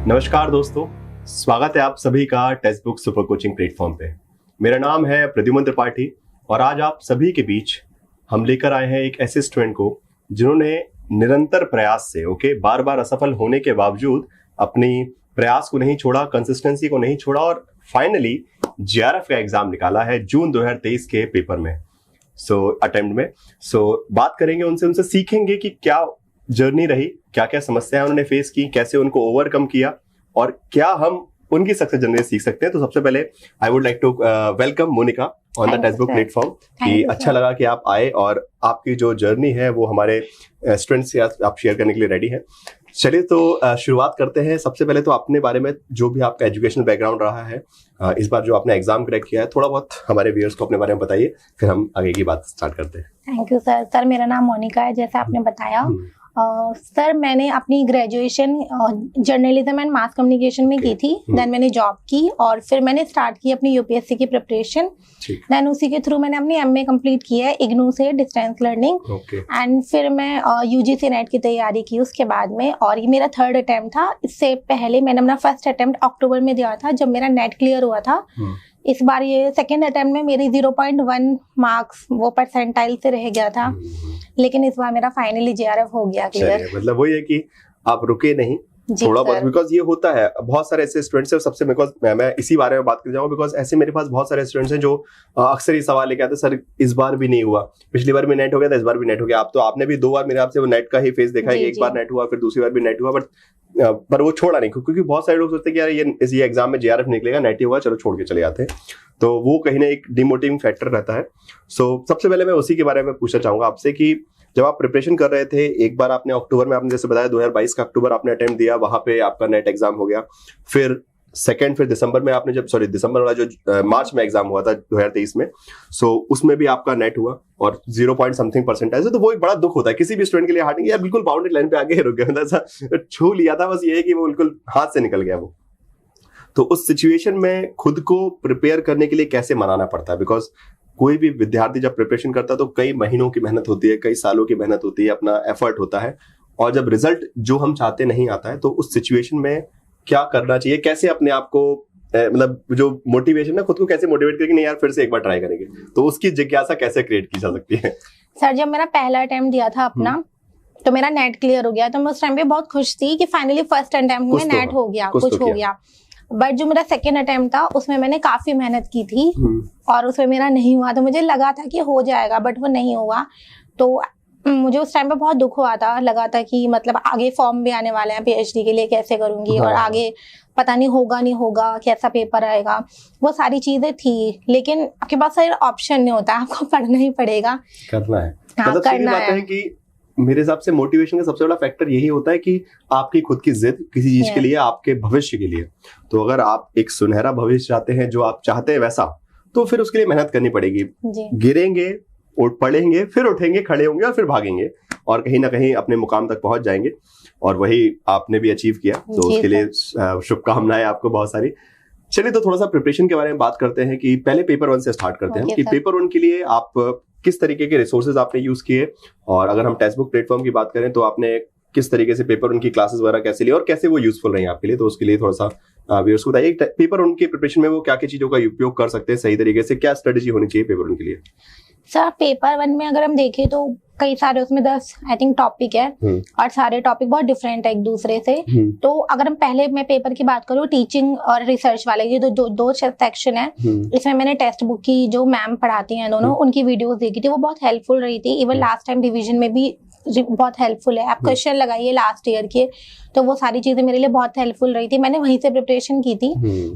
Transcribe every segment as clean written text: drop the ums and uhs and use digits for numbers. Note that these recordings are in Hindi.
नमस्कार दोस्तों, स्वागत है आप सभी का text book super coaching platform पे। मेरा नाम है प्रद्युमन त्रिपाठी और आज आप सभी के बीच हम लेकर आए हैं एक ऐसे स्टूडेंट को जिन्होंने निरंतर प्रयास से बार बार असफल होने के बावजूद अपनी प्रयास को नहीं छोड़ा, कंसिस्टेंसी को नहीं छोड़ा और फाइनली जेआरएफ का एग्जाम निकाला है जून 2023 के पेपर में अटेम्प्ट में। बात करेंगे उनसे सीखेंगे कि क्या जर्नी रही, क्या क्या समस्याएं उन्होंने फेस की, कैसे उनको ओवरकम किया और क्या हम उनकी सक्सेस जर्नी सीख सकते हैं। तो सबसे पहले I would like to welcome Monica on the text book platform. कि अच्छा लगा कि आप आए और आपकी जो जर्नी है वो हमारे स्टूडेंट्स से आप शेयर करने के लिए रेडी हैं। चलिए तो शुरुआत करते हैं। सबसे पहले तो अपने बारे में, जो भी आपका एजुकेशनल बैकग्राउंड रहा है, इस बार जो आपने एग्जाम क्रैक किया है, थोड़ा बहुत हमारे व्यूअर्स को अपने बारे में बताइए, फिर हम आगे की बात स्टार्ट करते हैं। Thank you sir. सर मेरा नाम मोनिका है, जैसा आपने बताया। सर मैंने अपनी graduation journalism and mass communication में की थी। देन मैंने जॉब की और फिर मैंने स्टार्ट की अपनी यूपीएससी की प्रिपरेशन। देन उसी के थ्रू मैंने अपनी एमए कंप्लीट की है इग्नू से, डिस्टेंस लर्निंग। एंड फिर मैं यूजीसी नेट की तैयारी की उसके बाद में, और ये मेरा थर्ड अटेम्प्ट था। इससे पहले मैंने अपना फर्स्ट अटेम्प्ट अक्टूबर में दिया था जब मेरा नेट क्लियर हुआ था। इस बार ये सेकेंड अटेम्प्ट में मेरी 0.1 मार्क्स वो परसेंटाइल से रह गया था, लेकिन इस बार मेरा फाइनली जेआरएफ हो गया क्लियर। मतलब वही है कि आप रुके नहीं थोड़ा बहुत, बिकॉज ये होता है बहुत सारे ऐसे स्टूडेंट्स हैं। सबसे बिकॉज मैं इसी बारे में बात कर जाऊंगा, बिकॉज ऐसे मेरे पास बहुत सारे स्टूडेंट्स हैं जो अक्सर ये सवाल लेके आते हैं, सर इस बार भी नहीं हुआ, पिछली बार भी नेट हो गया था, इस बार भी नेट हो गया। आपने भी 2 बार मेरे आपसे वो नेट का ही फेस देखा है, एक बार नेट हुआ फिर दूसरी बार भी नेट हुआ, पर वो छोड़ा नहीं, क्योंकि बहुत सारे लोग सोचते हैं कि यार ये एग्जाम में जेआरएफ निकलेगा, नेट ही हुआ, चलो छोड़ के चले जाते हैं। तो वो कहीं ना एक डिमोटिवेटिंग फैक्टर रहता है। सबसे पहले मैं उसी के बारे में पूछना चाहूंगा आपसे कि जब आप प्रिपरेशन कर रहे थे, एक बार आपने अक्टूबर में, आपने जैसे बताया 2022 का अक्टूबर आपने अटेम्प्ट दिया, वहां पे आपका नेट एग्जाम हो गया। फिर दिसंबर में आपने दिसंबर वाला जो मार्च में एग्जाम हुआ था 2023 में, उसमें भी आपका नेट हुआ और 0 पॉइंट समथिंग परसेंटाइज। तो वो एक बड़ा दुख होता है किसी भी स्टूडेंट के लिए, हार्ड नहीं यार, बिल्कुल बाउंड्री लाइन पे आगे रुक गया, ऐसा छू लिया था, बस ये है कि वो बिल्कुल हाथ से निकल गया वो। तो उस सिचुएशन में खुद को प्रिपेयर करने के लिए कैसे मनाना पड़ता है? बिकॉज कोई भी विद्यार्थी जब प्रिपरेशन करता है तो कई महीनों की मेहनत होती है, कई सालों की मेहनत होती है, अपना एफर्ट होता है, और जब रिजल्ट जो हम चाहते नहीं आता है तो उस सिचुएशन में क्या करना चाहिए? कैसे अपने आप को मतलब जो मोटिवेशन है, खुद को कैसे मोटिवेट करके नहीं यार फिर से एक बार ट्राई करेंगे, तो उसकी जिज्ञासा कैसे क्रिएट की जा सकती है? सर जब मेरा पहला अटेम्प्ट दिया था अपना, तो मेरा नेट क्लियर हो गया, तो मैं उस टाइम पे बहुत खुश थी कि फाइनली फर्स्ट अटेम्प्ट में नेट हो गया, कुछ हो गया। बट जो मेरा सेकेंड अटेम्प्ट था उसमें मैंने काफी मेहनत की थी और उसमें मेरा नहीं हुआ, तो मुझे लगा था कि हो जाएगा, बट वो नहीं हुआ। तो मुझे उस टाइम पे बहुत दुख हुआ था, लगा था कि मतलब आगे फॉर्म भी आने वाले हैं पीएचडी के लिए, कैसे करूंगी और आगे पता नहीं होगा नहीं होगा, कैसा पेपर आएगा, वो सारी चीजें थी। लेकिन आपके पास सर ऑप्शन नहीं होता, आपको पढ़ना ही पड़ेगा, करना है। हाँ, मतलब करना है कि मेरे हिसाब से मोटिवेशन का सबसे बड़ा फैक्टर यही होता है कि आपकी खुद की जिद किसी चीज के लिए, आपके भविष्य के लिए। तो अगर आप एक सुनहरा भविष्य चाहते हैं, जो आप चाहते हैं वैसा, तो फिर उसके लिए मेहनत करनी पड़ेगी। गिरेंगे और पढ़ेंगे, फिर उठेंगे, खड़े होंगे और फिर भागेंगे और कहीं ना कहीं अपने मुकाम तक पहुंच जाएंगे, और वही आपने भी अचीव किया। तो उसके लिए शुभकामनाएं आपको बहुत सारी। चलिए तो थोड़ा सा प्रिपरेशन के बारे में बात करते हैं कि पहले पेपर 1 से स्टार्ट करते हैं कि पेपर 1 के लिए आप किस तरीके के रिसोर्सेज आपने यूज किए, और अगर हम टेक्स्ट बुक प्लेटफॉर्म की बात करें तो आपने किस तरीके से पेपर 1 की क्लासेस वगैरह कैसे ली और कैसे वो यूजफुल रही आपके लिए, तो उसके लिए थोड़ा सा व्यूअर्स को बताइए पेपर 1 की प्रिपरेशन में वो क्या क्या चीजों का उपयोग कर सकते हैं सही तरीके से, क्या स्ट्रेटेजी होनी चाहिए पेपर 1 के लिए? सर पेपर 1 में अगर हम देखें तो कई सारे उसमें 10 आई थिंक टॉपिक है और सारे टॉपिक बहुत डिफरेंट है एक दूसरे से। तो अगर हम पहले मैं पेपर की बात करूँ, टीचिंग और रिसर्च वाले, ये दो सेक्शन है। इसमें मैंने टेक्स्ट बुक की जो मैम पढ़ाती हैं दोनों, उनकी वीडियोस देखी थी, वो बहुत हेल्पफुल रही थी। इवन लास्ट टाइम रिवीजन में भी बहुत हेल्पफुल है। आप क्वेश्चन लगाइए लास्ट ईयर के, तो वो सारी चीजें मेरे लिए बहुत हेल्पफुल रही थी, मैंने वहीं से प्रिपरेशन की थी।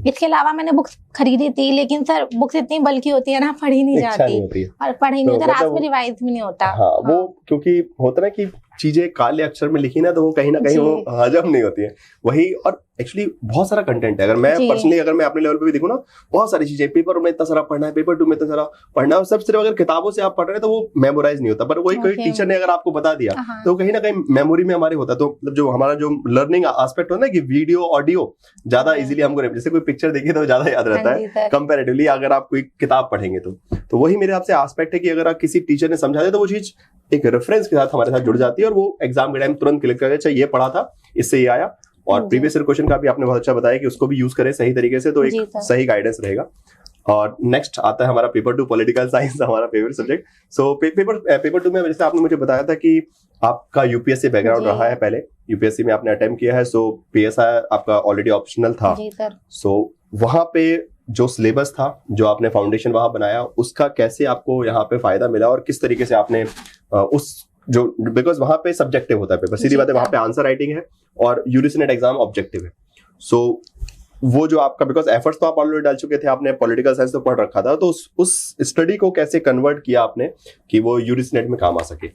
इसके अलावा मैंने बुक्स खरीदी थी, लेकिन सर बुक्स इतनी बल्कि होती है ना, पढ़ी नहीं जाती और पढ़ी नहीं होती, रात में रिवाइज भी नहीं होता। हाँ, वो क्योंकि होता ना कि चीजें काले अक्षर में लिखी ना, तो वो कहीं ना कहीं वो हजम नहीं होती है वही। और एक्चुअली बहुत सारा कंटेंट है, अगर मैं पर्सनली अगर मैं अपने लेवल पे भी देखूं ना, बहुत सारी चीजें, पेपर में इतना सारा पढ़ना है, पेपर 2 में इतना सारा पढ़ना है, और सब सिर्फ अगर किताबों से आप पढ़ रहे हैं तो वो मेमोराइज नहीं होता, पर वही कोई टीचर ने अगर आपको बता दिया तो कहीं ना कहीं मेमोरी में हमारे होता है। तो मतलब जो हमारा जो लर्निंग एस्पेक्ट होता है कि वीडियो ऑडियो ज्यादा इजीली हमको, जैसे कोई पिक्चर देखिए तो ज्यादा याद रहता है कंपैरेटिवली अगर आप कोई किताब पढ़ेंगे तो वही मेरे आपसे एस्पेक्ट है कि अगर आप किसी टीचर ने समझा दिया तो वो चीज एक रेफरेंस के साथ हमारे साथ जुड़ जाती है और वो एग्जाम के टाइम तुरंत क्लिक करके, अच्छा ये पढ़ा था, इससे ये आया, और प्रीवियस ईयर क्वेश्चन का भी आपने बहुत अच्छा बताया कि उसको भी यूज करें सही तरीके से, तो एक सही गाइडेंस रहेगा। और नेक्स्ट आता है हमारा पेपर 2 पॉलिटिकल साइंस, हमारा फेवरेट सब्जेक्ट। सो पेपर 2 में जैसे आपने मुझे बताया था कि आपका यूपीएससी बैकग्राउंड रहा है, पहले यूपीएससी में आपने अटेम्प्ट किया है, सो पीएसआई आपका ऑलरेडी ऑप्शनल था। सो वहां पे जो सिलेबस था, जो आपने फाउंडेशन वहां बनाया, उसका कैसे आपको यहाँ पे फायदा मिला और किस तरीके से आपने उस जो, बिकॉज वहां पे सब्जेक्टिव होता है पेपर, सीधी बात है, वहां पे आंसर राइटिंग है और यूजीसी नेट एग्जाम ऑब्जेक्टिव है। सो वो जो आपका, बिकॉज एफर्ट्स तो आप ऑलरेडी डाल चुके थे, आपने पॉलिटिकल साइंस तो पढ़ रखा था, तो उस स्टडी को कैसे कन्वर्ट किया आपने कि वो यूजीसी नेट में काम आ सके?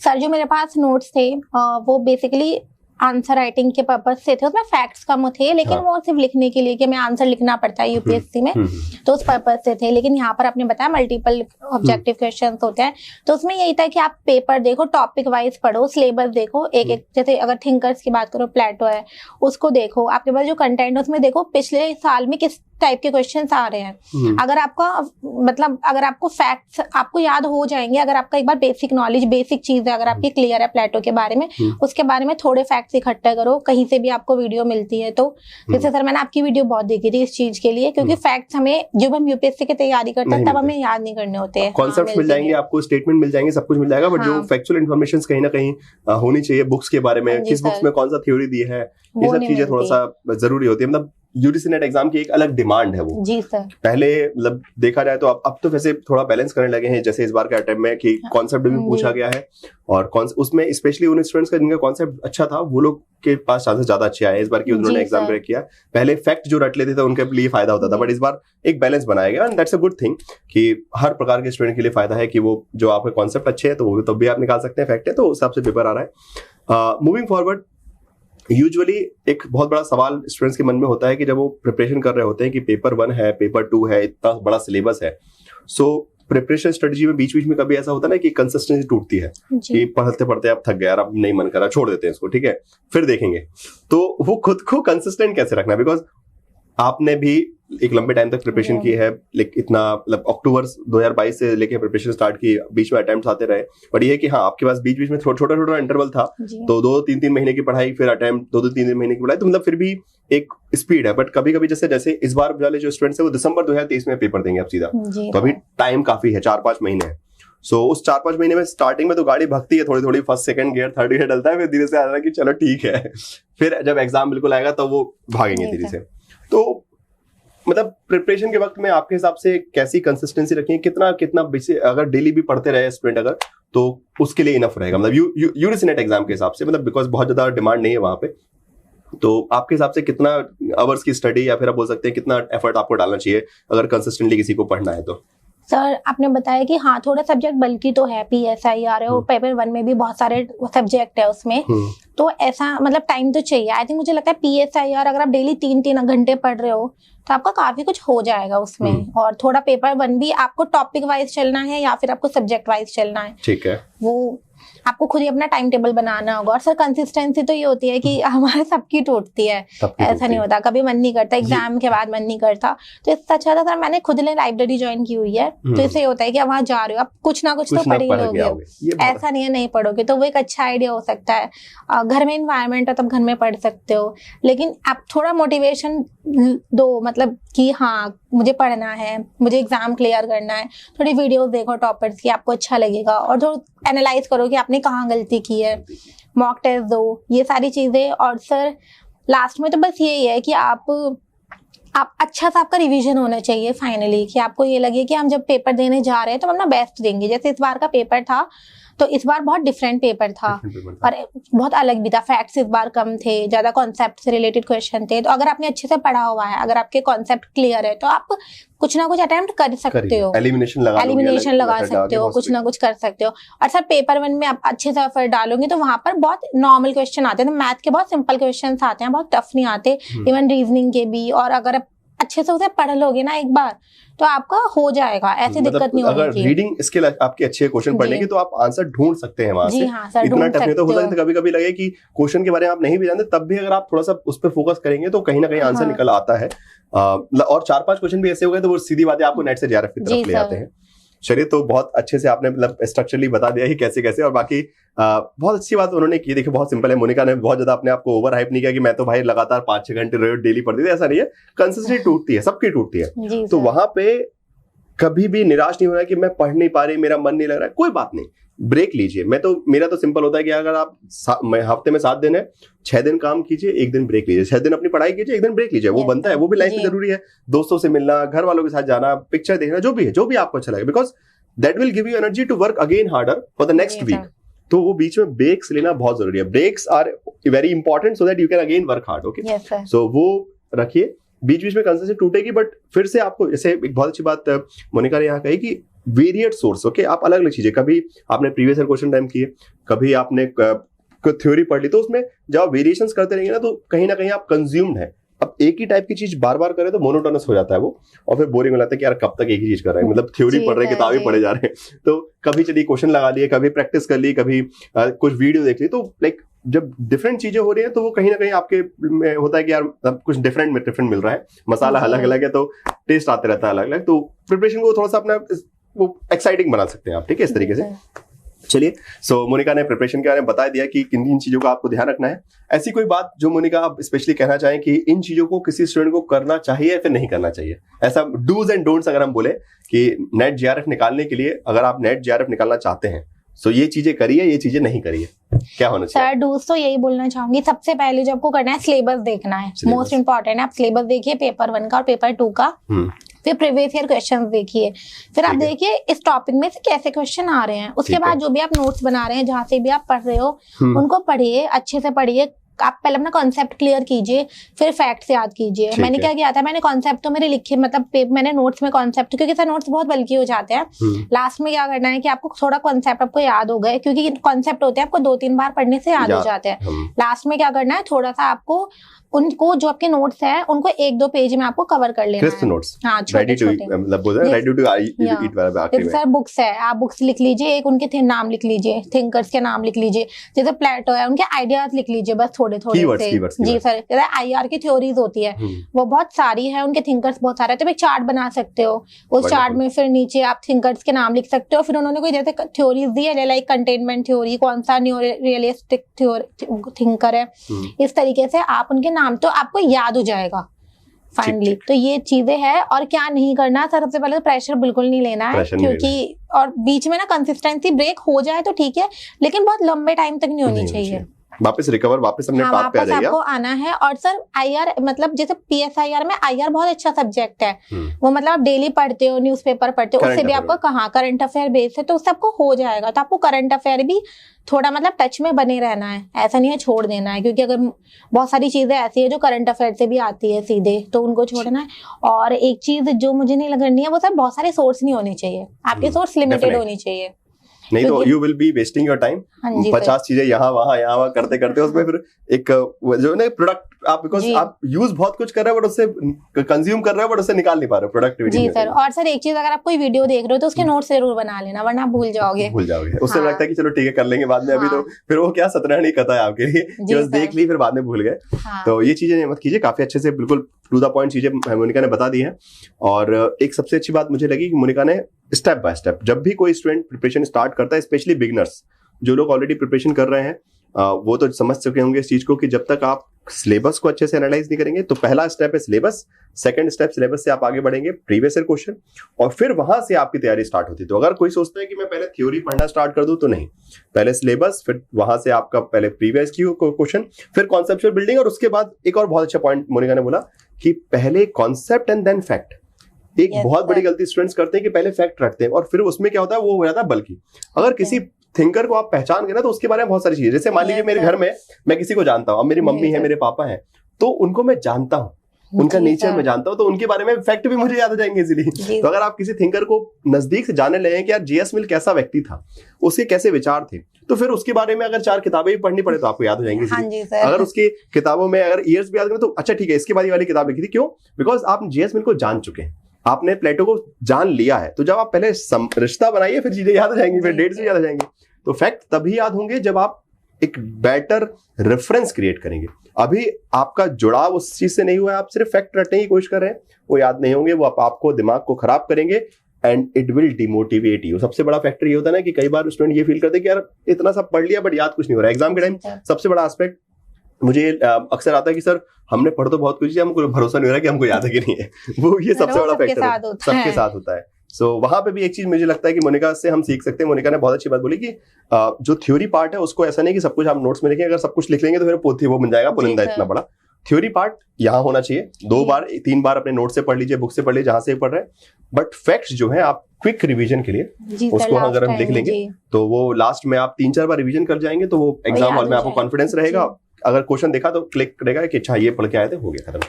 सर जो मेरे पास नोट्स थे वो बेसिकली आंसर राइटिंग के पर्पज से थे, उसमें फैक्ट्स कम थे, लेकिन वो सिर्फ लिखने के लिए कि मैं आंसर लिखना पड़ता है यूपीएससी में, तो उस पर्पज से थे। लेकिन यहाँ पर आपने बताया मल्टीपल ऑब्जेक्टिव क्वेश्चंस होते हैं, तो उसमें यही था कि आप पेपर देखो, टॉपिक वाइज पढ़ो, सिलेबस देखो, एक जैसे अगर थिंकर्स की बात करो, प्लेटो है, उसको देखो, आपके पास जो कंटेंट है उसमें देखो पिछले साल में किस टाइप के क्वेश्चंस आ रहे हैं। अगर आपका मतलब अगर आपको फैक्ट्स आपको याद हो जाएंगे, अगर आपका एक बार बेसिक नॉलेज, बेसिक चीज है अगर आपकी क्लियर है प्लेटो के बारे में, उसके बारे में थोड़े फैक्ट्स इकट्ठा करो, कहीं से भी आपको वीडियो मिलती है तो। जैसे सर मैंने आपकी वीडियो बहुत देखी थी इस चीज के लिए, क्योंकि फैक्ट्स हमें जब हम यूपीएससी की तैयारी करते हैं तब हमें याद नहीं करने होते हैं, कॉन्सेप्ट्स मिल जाएंगे आपको, स्टेटमेंट मिल जाएंगे, सब कुछ मिल जाएगा, बट जो फैक्चुअल इन्फॉर्मेशन कहीं ना कहीं होनी चाहिए बुक्स के बारे में, किस बुक्स में कौन सा थ्योरी दी है, ये सब चीजें थोड़ा सा जरूरी होती है। मतलब यूजीसी नेट एग्जाम की एक अलग डिमांड है वो। जी सर। पहले मतलब देखा जाए तो अब तो वैसे थोड़ा बैलेंस करने लगे हैं, जैसे इस बार के अटेम्प्ट में कि कॉन्सेप्ट भी पूछा गया है, और उसमें स्पेशली उन स्टूडेंट्स का जिनका कॉन्सेप्ट अच्छा था वो लोग के पास चांसेस ज्यादा अच्छे आए इस बार की, उन्होंने एग्जाम क्रैक किया। पहले फैक्ट जो रट लेते थे उनके लिए फायदा होता था, बट इस बार एक बैलेंस बनाया गया, and that's a good thing कि हर प्रकार के स्टूडेंट के लिए फायदा है कि वो जो आपके कॉन्सेप्ट अच्छे है तो वो तब भी आप निकाल सकते हैं, फैक्ट है तो उस हिसाब से पेपर आ रहा है। मूविंग फॉरवर्ड, यूजुअली एक बहुत बड़ा सवाल स्टूडेंट्स के मन में होता है कि जब वो प्रिपरेशन कर रहे होते हैं कि पेपर 1 है, पेपर 2 है, इतना बड़ा सिलेबस है, सो प्रिपरेशन स्ट्रेटजी में बीच बीच में कभी ऐसा होता है ना कि कंसिस्टेंसी टूटती है कि पढ़ते पढ़ते अब थक गया यार, अब नहीं मन कर रहा, छोड़ देते हैं इसको, ठीक है फिर देखेंगे। तो वो खुद को कंसिस्टेंट कैसे रखना, बिकॉज आपने भी एक लंबे टाइम तक प्रिपरेशन की है, इतना मतलब अक्टूबर 2022 से लेके प्रिपरेशन स्टार्ट की, बीच में अटेम्प्ट्स आते रहे, बट ये कि हाँ आपके पास बीच बीच में छोटा छोटा इंटरवल था, तो 2-3 महीने की पढ़ाई, फिर अटेम्प्ट 2-3 महीने की पढ़ाई, तो मतलब फिर भी एक स्पीड है। बट कभी कभी जैसे इस बार वाले जो स्टूडेंट्स है वो दिसंबर 2023 में पेपर देंगे अब सीधा, तो अभी टाइम काफी है, 4-5 महीने है। सो उस 4-5 महीने में स्टार्टिंग में तो गाड़ी भगती है थोड़ी थोड़ी, first second gear third gear डलता है, फिर धीरे से आता है कि चलो ठीक है, फिर जब एग्जाम बिल्कुल आएगा तो वो भागेंगे धीरे से। तो मतलब प्रिपरेशन के वक्त में आपके हिसाब से कैसी कंसिस्टेंसी रखें, कितना अगर डेली भी पढ़ते रहे स्टूडेंट अगर, तो उसके लिए इनफ रहेगा, मतलब यूजीसी नेट एग्जाम के हिसाब से, मतलब बिकॉज बहुत ज्यादा डिमांड नहीं है वहां पे, तो आपके हिसाब से कितना आवर्स की स्टडी या फिर आप बोल सकते हैं कितना एफर्ट आपको डालना चाहिए अगर कंसिस्टेंटली किसी को पढ़ना है तो? सर आपने बताया कि हाँ थोड़ा सब्जेक्ट बल्कि तो है, पीएसआई आ रहे हो, पेपर 1 में भी बहुत सारे सब्जेक्ट है उसमें, तो ऐसा मतलब टाइम तो चाहिए। आई थिंक मुझे लगता है पीएसआई अगर आप डेली 3-3 घंटे पढ़ रहे हो तो आपका काफी कुछ हो जाएगा उसमें, और थोड़ा पेपर 1 भी आपको टॉपिक वाइज चलना है या फिर आपको सब्जेक्ट वाइज चलना है, ठीक है, वो आपको खुद ही अपना टाइम टेबल बनाना होगा। और सर कंसिस्टेंसी तो ये होती है कि हमारे सबकी टूटती है, ऐसा नहीं होता, कभी मन नहीं करता, एग्जाम के बाद मन नहीं करता, तो इससे अच्छा था सर मैंने खुद ने लाइब्रेरी ज्वाइन की हुई है, तो इससे होता है कि वहां जा रहे हो आप कुछ ना कुछ तो पढ़ ही लोगे, ऐसा नहीं है नहीं पढ़ोगे, तो वो एक अच्छा आइडिया हो सकता है। घर में इन्वायरमेंट है तब घर में पढ़ सकते हो, लेकिन आप थोड़ा मोटिवेशन दो, मतलब कि हाँ मुझे पढ़ना है, मुझे एग्जाम क्लियर करना है, थोड़ी वीडियोस देखो टॉपर्स की, आपको अच्छा लगेगा, और जो एनालाइज करो कि आपने कहाँ गलती की है, मॉक टेस्ट दो, ये सारी चीजें। और सर लास्ट में तो बस यही है कि आप अच्छा सा आपका रिवीजन होना चाहिए फाइनली, कि आपको ये लगे कि हम जब पेपर देने जा रहे हैं तो हम अपना बेस्ट देंगे। जैसे इस बार का पेपर था तो इस बार बहुत डिफरेंट पेपर था और बहुत अलग भी था, फैक्ट्स इस बार कम थे, ज्यादा कॉन्सेप्ट से रिलेटेड क्वेश्चन थे, तो अगर आपने अच्छे से पढ़ा हुआ है, अगर आपके कॉन्सेप्ट क्लियर है तो आप कुछ ना कुछ अटेम्प्ट कर सकते हो, एलिमिनेशन लगा सकते हो, कुछ ना कुछ कर सकते हो। और सर पेपर 1 में आप अच्छे से एफर्ट डालोगे तो वहां पर बहुत नॉर्मल क्वेश्चन आते हैं, तो मैथ के बहुत सिंपल क्वेश्चन आते हैं, बहुत टफ नहीं आते, इवन रीजनिंग के भी, और अगर आप अच्छे से उसे पढ़ लोगे ना एक बार तो आपका हो जाएगा, ऐसी दिक्कत नहीं होगी। अगर रीडिंग स्किल आपकी अच्छी है क्वेश्चन पढ़ने की तो आप आंसर ढूंढ सकते हैं वहां से, इतना टफ नहीं तो हो सकता है कभी कभी लगे कि क्वेश्चन के बारे में आप नहीं भी जानते, तब भी अगर आप थोड़ा सा उस पर फोकस करेंगे तो कहीं ना कहीं आंसर निकल आता है। और 4-5 क्वेश्चन भी ऐसे हो गए तो वो सीधी बात है आपको नेट से JRF की तरफ ले आते हैं। चलिए, तो बहुत अच्छे से आपने मतलब स्ट्रक्चरली बता दिया कि कैसे कैसे, और बाकी बहुत अच्छी बात उन्होंने की। देखिए बहुत सिंपल है, मोनिका ने बहुत ज्यादा अपने आप को ओवर हाइप नहीं किया कि मैं तो भाई लगातार 5-6 घंटे डेली पढ़ती थी, ऐसा नहीं है। कंसिस्टेंसी टूटती है, सबकी टूटती है। तो वहां पे कभी भी निराश नहीं होना कि मैं पढ़ नहीं पा रही, मेरा मन नहीं लग रहा है, कोई बात नहीं, ब्रेक लीजिए। मेरा तो सिंपल होता है कि अगर आप हफ्ते में 7 दिन है, 6 दिन काम कीजिए, 1 दिन ब्रेक लीजिए, 6 दिन अपनी पढ़ाई कीजिए, 1 दिन ब्रेक लीजिए। वो बनता है, वो भी लाइफ में जरूरी है। दोस्तों से मिलना, घर वालों के साथ जाना, पिक्चर देखना, जो भी है, जो भी आपको अच्छा लगे, because that will give you energy to work again harder for the next week. तो वो बीच में ब्रेक्स लेना बहुत जरूरी है। Breaks are very important so that you can again work hard. Okay, so वो रखिए। बीच बीच में कंसिस्टेंसी टूटेगी, बट फिर से आपको, जैसे एक बहुत अच्छी बात मोनिका ने यहाँ कही कि वेरिएट सोर्स। ओके, आप अलग अलग चीजें, कभी आपने प्रीवियस ईयर क्वेश्चन टाइम किए, कभी आपने थ्योरी पढ़ ली, तो उसमें जब आप वेरिएशंस करते रहेंगे ना, तो कहीं ना कहीं आप कंज्यूम्ड है। अब एक ही टाइप की चीज बार बार करें तो मोनोटोनस हो जाता है वो, और फिर बोरिंग हो जाता है कि यार कब तक एक ही चीज कर रहे हैं, मतलब थ्योरी पढ़ रहे हैं, किताबें पढ़े जा रहे हैं। तो कभी चलिए क्वेश्चन लगा लिए, कभी प्रैक्टिस कर ली, कभी कुछ वीडियो देख ली। तो लाइक जब डिफरेंट चीजें हो रही हैं तो वो कहीं ना कहीं आपके में होता है कि यार कुछ डिफरेंट मिल रहा है, मसाला अलग अलग है, तो टेस्ट आते रहता है अलग अलग। तो प्रिपरेशन को थोड़ा सा अपना वो एक्साइटिंग बना सकते हैं आप, ठीक है, इस तरीके से। चलिए, सो मोनिका ने प्रिपरेशन के बारे में बता दिया कि किन किन चीजों का आपको ध्यान रखना है। ऐसी कोई बात जो मोनिका आप स्पेशली कहना चाहें कि इन चीजों को किसी स्टूडेंट को करना चाहिए या फिर नहीं करना चाहिए, ऐसा डूज एंड डोंट्स अगर हम बोले कि नेट जेआरएफ निकालने के लिए, अगर आप नेट जेआरएफ निकालना चाहते हैं तो ये चीजें करिए, ये चीजें नहीं करिए, क्या होना चाहिए? सर डूज तो यही बोलना चाहूंगी, सबसे पहले जो आपको करना है सिलेबस देखना है, मोस्ट इंपॉर्टेंट है। आप सिलेबस देखिए, पेपर 1 का और पेपर 2 का, फिर प्रीवियस ईयर क्वेश्चंस देखिए, फिर आप देखिए इस टॉपिक में से कैसे क्वेश्चन आ रहे हैं। उसके बाद जो भी आप नोट्स बना रहे हैं, जहाँ से भी आप पढ़ रहे हो, उनको पढ़िए, अच्छे से पढ़िए। आप पहले अपना कॉन्सेप्ट क्लियर कीजिए, फिर फैक्ट्स याद कीजिए। मैंने क्या किया था, मैंने कॉन्सेप्ट तो मेरे लिखे, मतलब मैंने नोट्स में कॉन्सेप्ट, क्योंकि सर नोट्स बहुत बल्कि हो जाते हैं, लास्ट में क्या करना है कि आपको थोड़ा कॉन्सेप्ट आपको याद हो गए, क्योंकि कॉन्सेप्ट होते हैं आपको 2-3 बार पढ़ने से याद हो जाते हैं। लास्ट में क्या करना है, थोड़ा सा आपको उनको जो आपके नोट्स हैं उनको 1-2 पेज में आपको कवर कर लेना है। नोट्स, हाँ, छोटे-छोटे, सर बुक्स है, आप बुक्स लिख लीजिए, एक उनके नाम लिख लीजिए, थिंकर्स के नाम लिख लीजिए, जैसे प्लेटो है उनके आइडियाज लिख लीजिए, बस थोड़े थोड़े से। जी सर, IR की थ्योरीज होती है, वो बहुत सारी है, उनके थिंकर्स बहुत सारे, तो एक चार्ट बना सकते हो, उस चार्ट में फिर नीचे आप थिंकर्स के नाम लिख सकते हो। फिर उन्होंने कोई जैसे थ्योरीज दी है, लाइक कंटेनमेंट थ्योरी, कौन सा न्यू रियलिस्टिक थिंकर है, इस तरीके से आप उनके नाम, तो आपको याद हो जाएगा फाइनली। तो ये चीजें हैं। और क्या नहीं करना सर, सबसे पहले तो प्रेशर बिल्कुल नहीं लेना है, क्योंकि और बीच में ना कंसिस्टेंसी ब्रेक हो जाए तो ठीक है, लेकिन बहुत लंबे टाइम तक नहीं होनी चाहिए। वापस रिकवर, वापस अपने टॉप पे आ जाइए, आपको आना है। और सर IR, मतलब जैसे PSIR में IR बहुत अच्छा सब्जेक्ट है, वो मतलब आप डेली पढ़ते हो, न्यूज़पेपर पढ़ते हो, उससे भी आपको कहाँ करंट अफेयर बेस है, तो उससे आपको हो जाएगा। तो आपको करंट अफेयर भी थोड़ा मतलब टच में बने रहना है, ऐसा नहीं है छोड़ देना है, क्योंकि अगर बहुत सारी चीजें ऐसी है जो करंट अफेयर से भी आती है सीधे, तो उनको छोड़ना है। और एक चीज जो मुझे नहीं लगनी है, वो सर बहुत सारे सोर्स नहीं होने चाहिए, आपके सोर्स लिमिटेड होनी चाहिए, नहीं तो you will be wasting your time. 50 चीजें यहाँ वहाँ करते करते उसमें फिर एक जो ना प्रोडक्ट आप, बिकॉज आप यूज बहुत कुछ कर रहे हो बट उससे कंज्यूम कर रहे हो बट उससे निकाल नहीं पा रहे हो प्रोडक्टिविटी। जी सर। और सर एक चीज, अगर आप कोई वीडियो देख रहे हो तो उसके नोट्स जरूर बना लेना, वरना आप भूल जाओगे। उससे लगता है कि चलो ठीक है कर लेंगे बाद में, अभी तो फिर वो क्या सतरंगी कथा है आपके लिए कि बस देख ली फिर बाद में भूल गए। तो ये चीजें मत कीजिए, काफी अच्छे से बिल्कुल टू द पॉइंट चीजें मोनिका ने बता दी है। और एक सबसे अच्छी बात मुझे लगी कि मोनिका ने स्टेप बाय स्टेप, जब भी कोई स्टूडेंट प्रिपरेशन स्टार्ट करता है, स्पेशली बिगिनर्स, जो लोग ऑलरेडी प्रिपरेशन कर रहे हैं वो तो समझ चुके होंगे इस चीज को कि जब तक आप सिलेबस को अच्छे से एनालाइज नहीं करेंगे, तो पहला स्टेप है सिलेबस, सेकंड स्टेप सिलेबस से आप आगे बढ़ेंगे प्रीवियस ईयर क्वेश्चन, और फिर वहां से आपकी तैयारी स्टार्ट होती है। तो अगर कोई सोचता है कि मैं पहले थ्योरी पढ़ना स्टार्ट कर दूं, तो नहीं, पहले सिलेबस, फिर वहां से आपका पहले प्रीवियस की क्वेश्चन, फिर कॉन्सेप्चुअल बिल्डिंग, और उसके बाद एक और बहुत अच्छा पॉइंट मोनिका ने बोला कि पहले कॉन्सेप्ट एंड देन फैक्ट। एक बहुत बड़ी गलती स्टूडेंट्स करते हैं कि पहले फैक्ट रखते हैं और फिर उसमें क्या होता है, वो हो जाता है बल्कि। अगर किसी थिंकर को आप पहचान गए ना, तो उसके बारे में बहुत सारी चीजें, जैसे मान लीजिए मेरे घर में मैं किसी को जानता हूँ, अब मेरी मम्मी है, मेरे पापा हैं, तो उनको मैं जानता हूँ, उनका नेचर में जानता हूँ, तो उनके बारे में फैक्ट भी मुझे याद हो जाएंगे इजीली। तो अगर आप किसी थिंकर को नजदीक से जानने लगे कि यार JS मिल कैसा व्यक्ति था, उसके कैसे विचार थे, तो फिर उसके बारे में अगर 4 किताबें भी पढ़नी पड़े तो आपको याद हो जाएंगी। अगर उसकी किताबों में अगर ईयर्स भी याद करें तो अच्छा ठीक है, इसके बाद ये वाली किताब लिखी थी, क्यों? बिकॉज आप JS मिल को जान चुके हैं, आपने प्लेटो को जान लिया है। तो जब आप पहले रिश्ता बनाइए, फिर चीजें याद हो जाएंगी, फिर डेट्स भी याद हो जाएंगी। तो फैक्ट तभी याद होंगे जब आप एक बेटर रेफरेंस क्रिएट करेंगे। अभी आपका जुड़ाव उस चीज से नहीं हुआ है, आप सिर्फ फैक्ट रटने की कोशिश कर रहे हैं, वो याद नहीं होंगे, वो आपको दिमाग को खराब करेंगे। And it will demotivate you. सबसे बड़ा फैक्टर ये होता है ना कि कई बार स्टूडेंट ये फील करते हैं कि यार इतना सब पढ़ लिया बट याद कुछ नहीं हो रहा है। एग्जाम के टाइम सबसे बड़ा एस्पेक्ट मुझे अक्सर आता है कि सर हमने पढ़ तो बहुत कुछ, हमको भरोसा नहीं हो रहा कि हमको याद है कि नहीं है। वो ये सबसे बड़ा फैक्टर सबके साथ होता है। सो वहां पे भी एक चीज मुझे लगता है कि मोनिका से हम सीख सकते हैं। मोनिका ने बहुत अच्छी बात बोली कि जो थ्योरी पार्ट है उसको ऐसा नहीं कि सब कुछ आप नोट्स में लिखें, अगर सब कुछ लिख लेंगे तो फिर पोथी वो बन जाएगा पुलिंदा इतना बड़ा। थ्योरी पार्ट यहाँ होना चाहिए, 2 बार 3 बार अपने नोट से पढ़ लीजिए, बुक से पढ़ लीजिए, जहां से पढ़ रहे हैं। बट फैक्ट्स जो है आप क्विक रिवीजन के लिए उसको अगर हम लिख लेंगे तो वो लास्ट में आप 3-4 बार रिवीजन कर जाएंगे तो वो एग्जाम हॉल में आपको कॉन्फिडेंस रहेगा। अगर क्वेश्चन देखा तो क्लिक करेगा कि अच्छा ये पढ़ के आए थे, हो गया खत्म।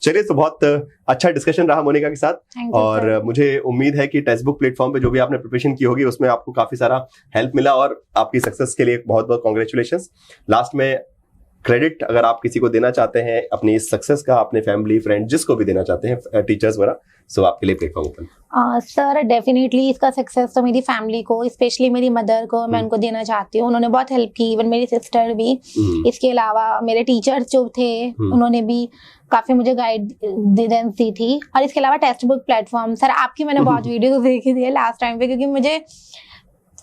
चलिए, तो बहुत अच्छा डिस्कशन रहा मोनिका के साथ और मुझे उम्मीद है कि टेक्स्ट बुक प्लेटफॉर्म पे जो भी आपने प्रिपरेशन की होगी उसमें आपको काफी सारा हेल्प मिला और आपकी सक्सेस के लिए बहुत बहुत कॉन्ग्रेचुलेशंस। लास्ट में क्रेडिट अगर आप किसी को देना चाहते हैं अपनी इस सक्सेस का, अपने फैमिली फ्रेंड जिसको भी देना चाहते हैं, टीचर्स वगैरह, सो आपके लिए प्लेटफॉर्म ओपन। सर डेफिनेटली इसका सक्सेस तो मेरी फैमिली को, स्पेशली मेरी मदर को मैं उनको देना चाहती हूँ। उन्होंने बहुत हेल्प की, इवन मेरी सिस्टर भी। इसके अलावा मेरे टीचर्स जो थे उन्होंने भी काफी मुझे गाइडेंस दी थी। और इसके अलावा टेक्स्ट बुक प्लेटफॉर्म, सर आपकी मैंने बहुत वीडियो देखी थी लास्ट टाइम पे, क्योंकि मुझे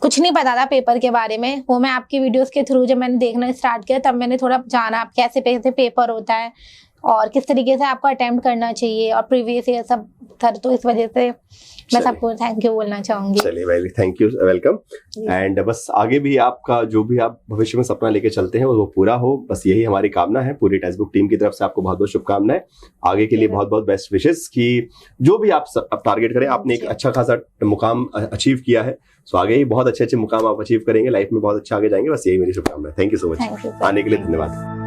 कुछ नहीं पता था पेपर के बारे में। वो मैं आपकी वीडियोस के थ्रू जब मैंने देखना स्टार्ट किया तब मैंने थोड़ा जाना आप कैसे पेपर होता है और किस तरीके से आपको अटेम्प्ट करना चाहिए और प्रीवियस ईयर सब सर, तो इस वजह से मैं सबको थैंक यू बोलना चाहूंगी। चलिए भाई, थैंक यू, वेलकम। एंड बस आगे भी आपका जो भी आप भविष्य में सपना लेके चलते हैं वो पूरा हो, बस यही हमारी कामना है। पूरी टेक्स्ट बुक टीम की तरफ से आपको बहुत बहुत शुभकामनाएं। आगे के लिए बहुत बहुत बेस्ट विशेस कि जो भी आप टारगेट करें। आपने एक अच्छा खासा मुकाम अचीव किया है, सो आगे ही बहुत अच्छे मुकाम आप अचीव करेंगे, लाइफ में बहुत अच्छा आगे जाएंगे। बस यही मेरी शुभकामनाएं। थैंक यू सो मच, आने के लिए धन्यवाद।